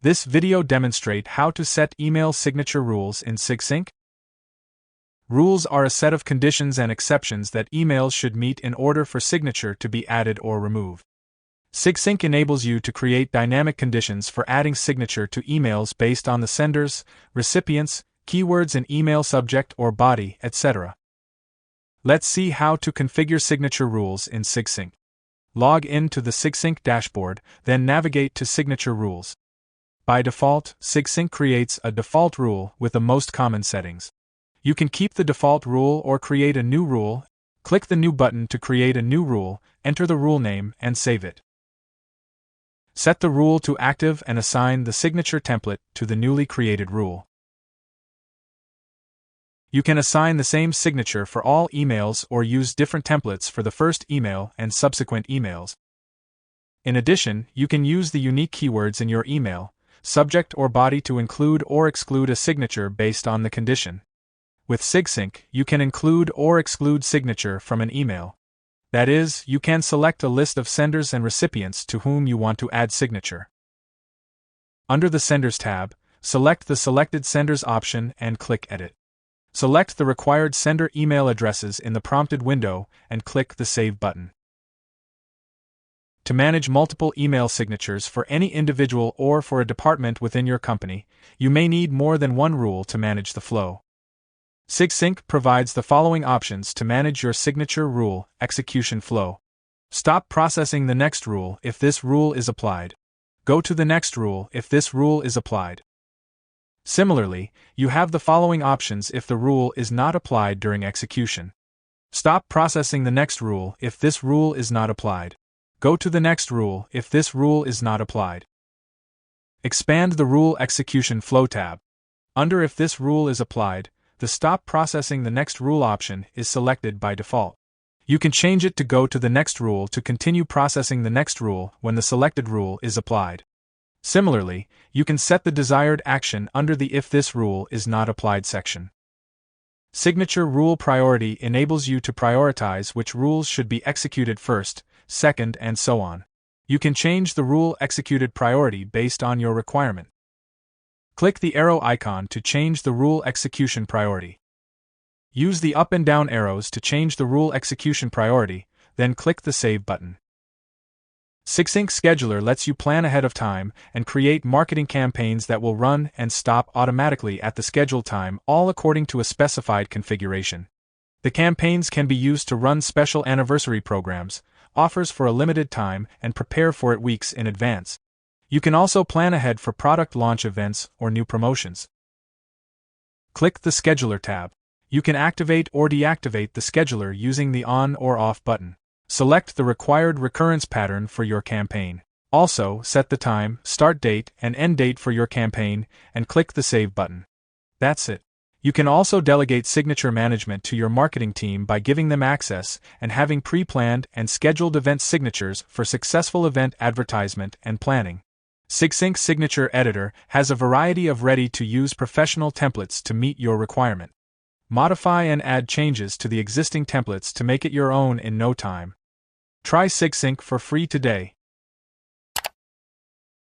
This video demonstrates how to set email signature rules in Sigsync. Rules are a set of conditions and exceptions that emails should meet in order for signature to be added or removed. Sigsync enables you to create dynamic conditions for adding signature to emails based on the sender's, recipient's, keywords in email subject or body, etc. Let's see how to configure signature rules in Sigsync. Log in to the Sigsync dashboard, then navigate to Signature Rules. By default, Sigsync creates a default rule with the most common settings. You can keep the default rule or create a new rule. Click the New button to create a new rule, enter the rule name, and save it. Set the rule to active and assign the signature template to the newly created rule. You can assign the same signature for all emails or use different templates for the first email and subsequent emails. In addition, you can use the unique keywords in your email, subject or body to include or exclude a signature based on the condition. With Sigsync, you can include or exclude signature from an email. That is, you can select a list of senders and recipients to whom you want to add signature. Under the Senders tab, select the Selected Senders option and click Edit. Select the required sender email addresses in the prompted window and click the Save button. To manage multiple email signatures for any individual or for a department within your company, you may need more than one rule to manage the flow. Sigsync provides the following options to manage your signature rule execution flow. Stop processing the next rule if this rule is applied. Go to the next rule if this rule is applied. Similarly, you have the following options if the rule is not applied during execution. Stop processing the next rule if this rule is not applied. Go to the next rule if this rule is not applied. Expand the Rule Execution Flow tab. Under If this rule is applied, the Stop Processing the Next Rule option is selected by default. You can change it to go to the next rule to continue processing the next rule when the selected rule is applied. Similarly, you can set the desired action under the If this rule is not applied section. Signature Rule Priority enables you to prioritize which rules should be executed first, second, and so on. You can change the rule executed priority based on your requirement. Click the arrow icon to change the rule execution priority. Use the up and down arrows to change the rule execution priority, then click the Save button. Sigsync Scheduler lets you plan ahead of time and create marketing campaigns that will run and stop automatically at the scheduled time, all according to a specified configuration. The campaigns can be used to run special anniversary programs, offers for a limited time, and prepare for it weeks in advance. You can also plan ahead for product launch events or new promotions. Click the Scheduler tab. You can activate or deactivate the scheduler using the On or Off button. Select the required recurrence pattern for your campaign. Also, set the time, start date, and end date for your campaign, and click the Save button. That's it. You can also delegate signature management to your marketing team by giving them access and having pre-planned and scheduled event signatures for successful event advertisement and planning. Sigsync Signature Editor has a variety of ready-to-use professional templates to meet your requirement. Modify and add changes to the existing templates to make it your own in no time. Try Sigsync for free today.